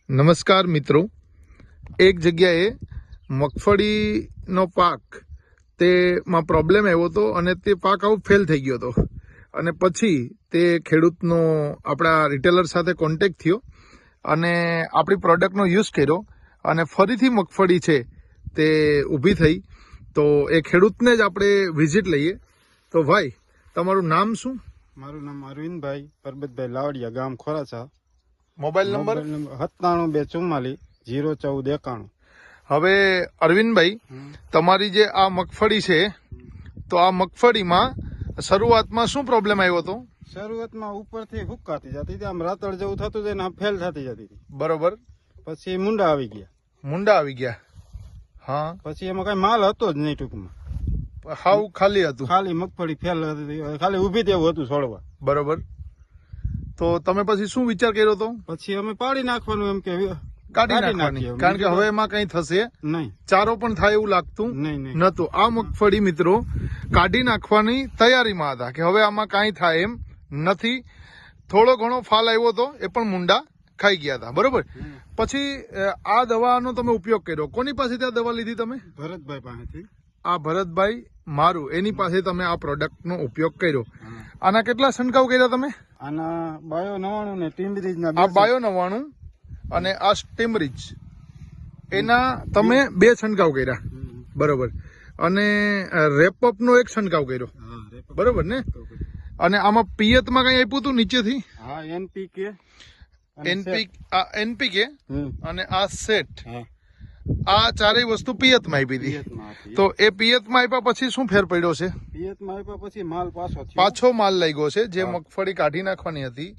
નમસ્કાર મિત્રો, એક જગ્યાએ મગફળીનો પાક તેમાં પ્રોબ્લેમ આવ્યો હતો અને તે પાક આવું ફેલ થઈ ગયો હતો અને પછી તે ખેડૂતનો આપણા રિટેલર સાથે કોન્ટેક્ટ થયો અને આપણી પ્રોડક્ટનો યુઝ કર્યો અને ફરીથી મગફળી છે તે ઊભી થઈ. તો એ ખેડૂતને જ આપણે વિઝિટ લઈએ. તો ભાઈ, તમારું નામ શું? મારું નામ અરવિંદભાઈ પરબતભાઈ લાવડિયા, ગામ ખોરાસા. Mobile number 9724401491. હવે અરવિંદભાઈ, તમારી જે આ મગફળી છે, તો આ મગફળીમાં શરૂઆતમાં શું પ્રોબ્લેમ આવ્યો હતો? શરૂઆતમાં ઉપરથી હુક્કાતી જતી હતી, આમ રાતળ જેવું થતું હતું, આમ ફેલ થતી જતી હતી. બરોબર. પછી મુંડા આવી ગયા. મુંડા આવી ગયા. હા. પછી એમાં કઈ માલ હતો જ નહીં, ટૂંકમાં હાવ ખાલી હતું. ખાલી મગફળી ફેલ હતી, ખાલી ઉભી તેવું હતું છોડવા. બરોબર. તો તમે પછી શું વિચાર કર્યો હતો? પછી અમે પાડી નાખવાનું, એમ કે કાઢી નાખવાની, કારણ કે હવે એમાં કઈ થશે નહીં, ચારો પણ થાય એવું લાગતું નહીં નતું. આ મગફળી મિત્રો કાઢી નાખવાની તૈયારીમાં હતા કે હવે આમાં કાંઈ થાય એમ નથી. થોડો ઘણો ફાલ આવ્યો હતો, એ પણ મુંડા ખાઈ ગયા હતા. બરોબર. પછી આ દવાનો તમે ઉપયોગ કર્યો. કોની પાસેથી આ દવા લીધી તમે? ભરતભાઈ પાસેથી. આ ભરતભાઈ મારું, એની પાસે તમે આ પ્રોડક્ટનો ઉપયોગ કર્યો. આના કેટલા છંટકાવ કર્યા તમે? આના બાયો 99 ને ટીમરીજ ના. આ બાયો 99 અને આ સ્ટીમરીજ, એના તમે 2 છંટકાવ કર્યા. બરોબર. અને રેપઅપ નો 1 છંટકાવ કર્યો. બરોબર ને? અને આમાં પિયતમાં કઈ આપ્યું હતું નીચેથી? હા, એનપીકે અને આ સેટ, આ ચારેય વસ્તુ પિયતમાં આપી હતી. તો એ પિયતમાં આપ્યા પછી શું ફેર પડ્યો છે? પિયતમાં આપ્યા પછી માલ પાછો માલ લાગ્યો છે. જે મગફળી કાઢી નાખવાની હતી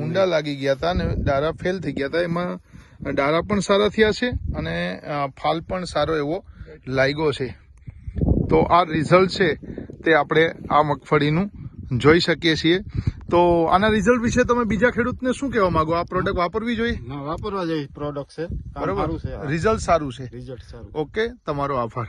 મુંડા લાગી ગયા હતા અને ડારા ફેલ થઈ ગયા હતા. એમાં ડારા પણ સારા થયા છે અને ફાલ પણ સારો એવો લાગ્યો છે. તો આ રિઝલ્ટ છે તે આપણે આ મગફળીનું જોઈ શકીએ છીએ. તો આના રિઝલ્ટ વિશે તમે બીજા ખેડૂતને શું કહેવા માંગો? આ પ્રોડક્ટ વાપરવી જોઈએ? વાપરવા જેવી પ્રોડક્ટ છે. બરોબર. રિઝલ્ટ સારું છે. રિઝલ્ટ સારું. ઓકે, તમારો આભાર.